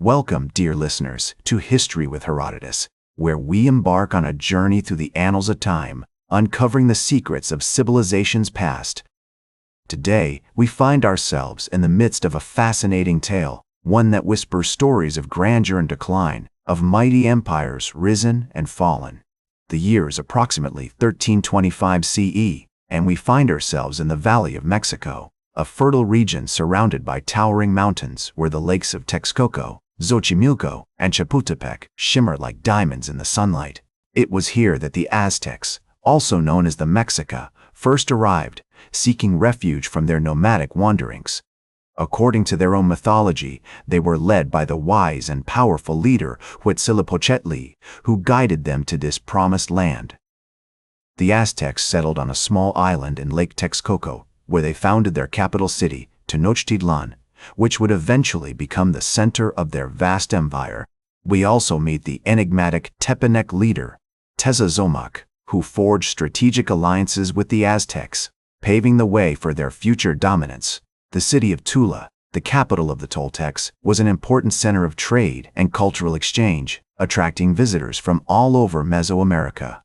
Welcome, dear listeners, to History with Herodotus, where we embark on a journey through the annals of time, uncovering the secrets of civilizations past. Today, we find ourselves in the midst of a fascinating tale, one that whispers stories of grandeur and decline, of mighty empires risen and fallen. The year is approximately 1325 CE, and we find ourselves in the Valley of Mexico, a fertile region surrounded by towering mountains where the lakes of Texcoco, Xochimilco, and Chapultepec shimmer like diamonds in the sunlight. It was here that the Aztecs, also known as the Mexica, first arrived, seeking refuge from their nomadic wanderings. According to their own mythology, they were led by the wise and powerful leader Huitzilopochtli, who guided them to this promised land. The Aztecs settled on a small island in Lake Texcoco, where they founded their capital city, Tenochtitlan, which would eventually become the center of their vast empire. We also meet the enigmatic Tepanec leader, Tezozomoc, who forged strategic alliances with the Aztecs, paving the way for their future dominance. The city of Tula, the capital of the Toltecs, was an important center of trade and cultural exchange, attracting visitors from all over Mesoamerica.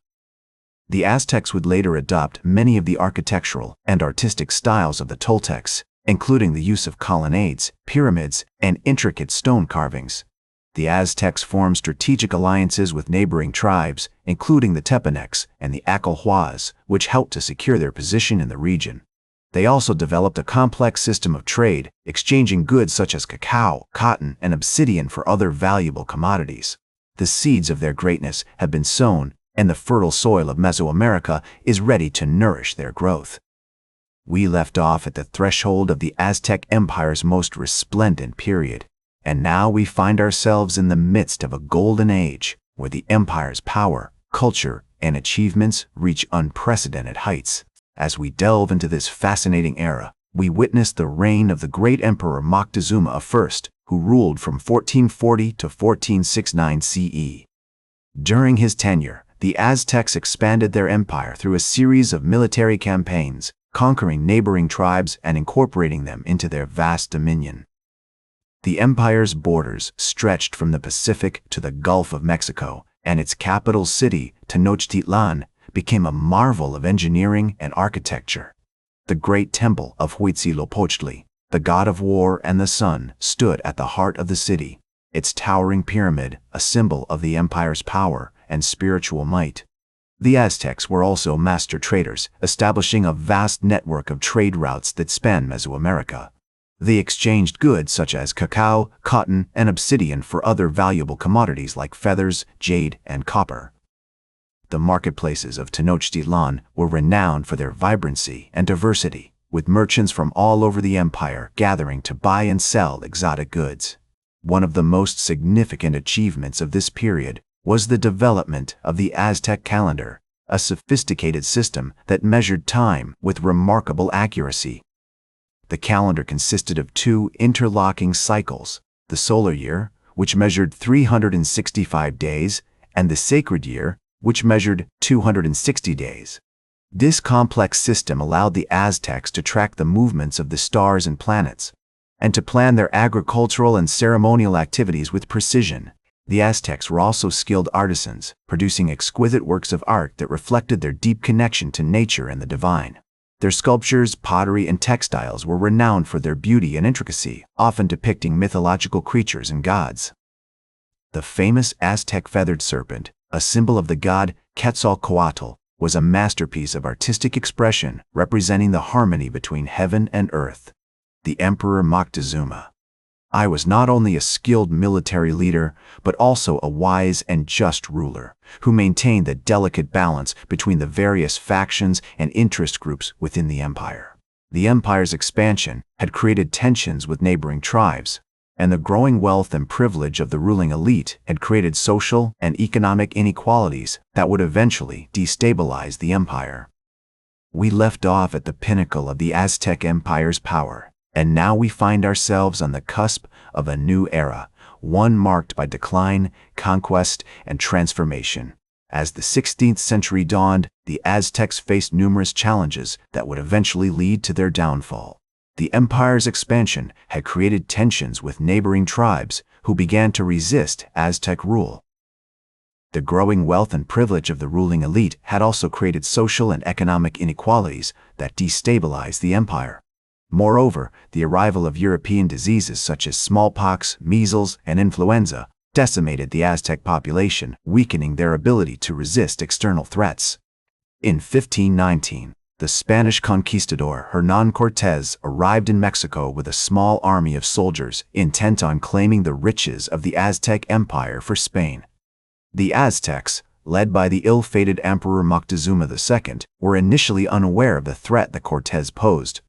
The Aztecs would later adopt many of the architectural and artistic styles of the Toltecs, including the use of colonnades, pyramids, and intricate stone carvings. The Aztecs formed strategic alliances with neighboring tribes, including the Tepanecs and the Acolhuas, which helped to secure their position in the region. They also developed a complex system of trade, exchanging goods such as cacao, cotton, and obsidian for other valuable commodities. The seeds of their greatness have been sown, and the fertile soil of Mesoamerica is ready to nourish their growth. We left off at the threshold of the Aztec Empire's most resplendent period, and now we find ourselves in the midst of a golden age, where the empire's power, culture, and achievements reach unprecedented heights. As we delve into this fascinating era, we witness the reign of the great emperor Moctezuma I, who ruled from 1440 to 1469 CE. During his tenure, the Aztecs expanded their empire through a series of military campaigns, conquering neighboring tribes and incorporating them into their vast dominion. The empire's borders stretched from the Pacific to the Gulf of Mexico, and its capital city, Tenochtitlan, became a marvel of engineering and architecture. The great temple of Huitzilopochtli, the god of war and the sun, stood at the heart of the city, its towering pyramid a symbol of the empire's power and spiritual might. The Aztecs were also master traders, establishing a vast network of trade routes that span Mesoamerica. They exchanged goods such as cacao, cotton, and obsidian for other valuable commodities like feathers, jade, and copper. The marketplaces of Tenochtitlan were renowned for their vibrancy and diversity, with merchants from all over the empire gathering to buy and sell exotic goods. One of the most significant achievements of this period was the development of the Aztec calendar, a sophisticated system that measured time with remarkable accuracy. The calendar consisted of two interlocking cycles, the solar year, which measured 365 days, and the sacred year, which measured 260 days. This complex system allowed the Aztecs to track the movements of the stars and planets, and to plan their agricultural and ceremonial activities with precision. The Aztecs were also skilled artisans, producing exquisite works of art that reflected their deep connection to nature and the divine. Their sculptures, pottery, and textiles were renowned for their beauty and intricacy, often depicting mythological creatures and gods. The famous Aztec feathered serpent, a symbol of the god Quetzalcoatl, was a masterpiece of artistic expression representing the harmony between heaven and earth. The Emperor Moctezuma I was not only a skilled military leader, but also a wise and just ruler, who maintained the delicate balance between the various factions and interest groups within the empire. The empire's expansion had created tensions with neighboring tribes, and the growing wealth and privilege of the ruling elite had created social and economic inequalities that would eventually destabilize the empire. We left off at the pinnacle of the Aztec Empire's power, and now we find ourselves on the cusp of a new era, one marked by decline, conquest, and transformation. As the 16th century dawned, the Aztecs faced numerous challenges that would eventually lead to their downfall. The empire's expansion had created tensions with neighboring tribes, who began to resist Aztec rule. The growing wealth and privilege of the ruling elite had also created social and economic inequalities that destabilized the empire. Moreover, the arrival of European diseases such as smallpox, measles, and influenza decimated the Aztec population, weakening their ability to resist external threats. In 1519, the Spanish conquistador Hernán Cortés arrived in Mexico with a small army of soldiers intent on claiming the riches of the Aztec Empire for Spain. The Aztecs, led by the ill-fated Emperor Moctezuma II, were initially unaware of the threat that Cortés posed.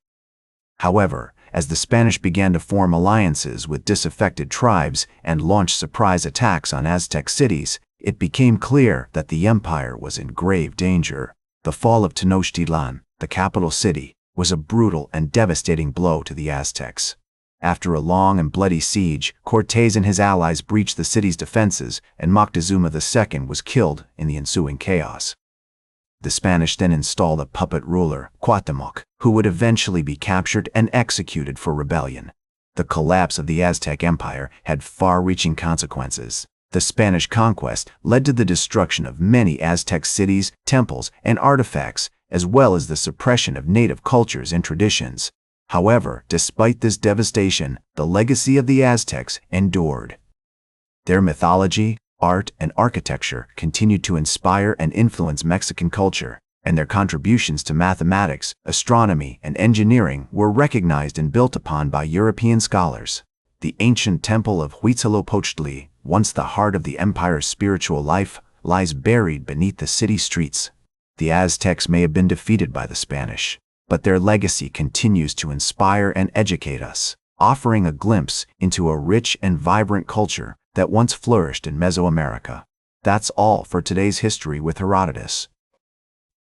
However, as the Spanish began to form alliances with disaffected tribes and launch surprise attacks on Aztec cities, it became clear that the empire was in grave danger. The fall of Tenochtitlan, the capital city, was a brutal and devastating blow to the Aztecs. After a long and bloody siege, Cortés and his allies breached the city's defenses, and Moctezuma II was killed in the ensuing chaos. The Spanish then installed a puppet ruler, Cuauhtémoc, who would eventually be captured and executed for rebellion. The collapse of the Aztec Empire had far-reaching consequences. The Spanish conquest led to the destruction of many Aztec cities, temples, and artifacts, as well as the suppression of native cultures and traditions. However, despite this devastation, the legacy of the Aztecs endured. Their mythology, art, and architecture continued to inspire and influence Mexican culture, and their contributions to mathematics, astronomy, and engineering were recognized and built upon by European scholars. The ancient temple of Huitzilopochtli, once the heart of the empire's spiritual life, lies buried beneath the city streets. The Aztecs may have been defeated by the Spanish, but their legacy continues to inspire and educate us, offering a glimpse into a rich and vibrant culture that once flourished in Mesoamerica. That's all for today's History with Herodotus.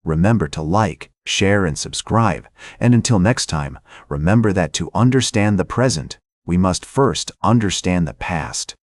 Remember to like, share, and subscribe, and until next time, remember that to understand the present, we must first understand the past.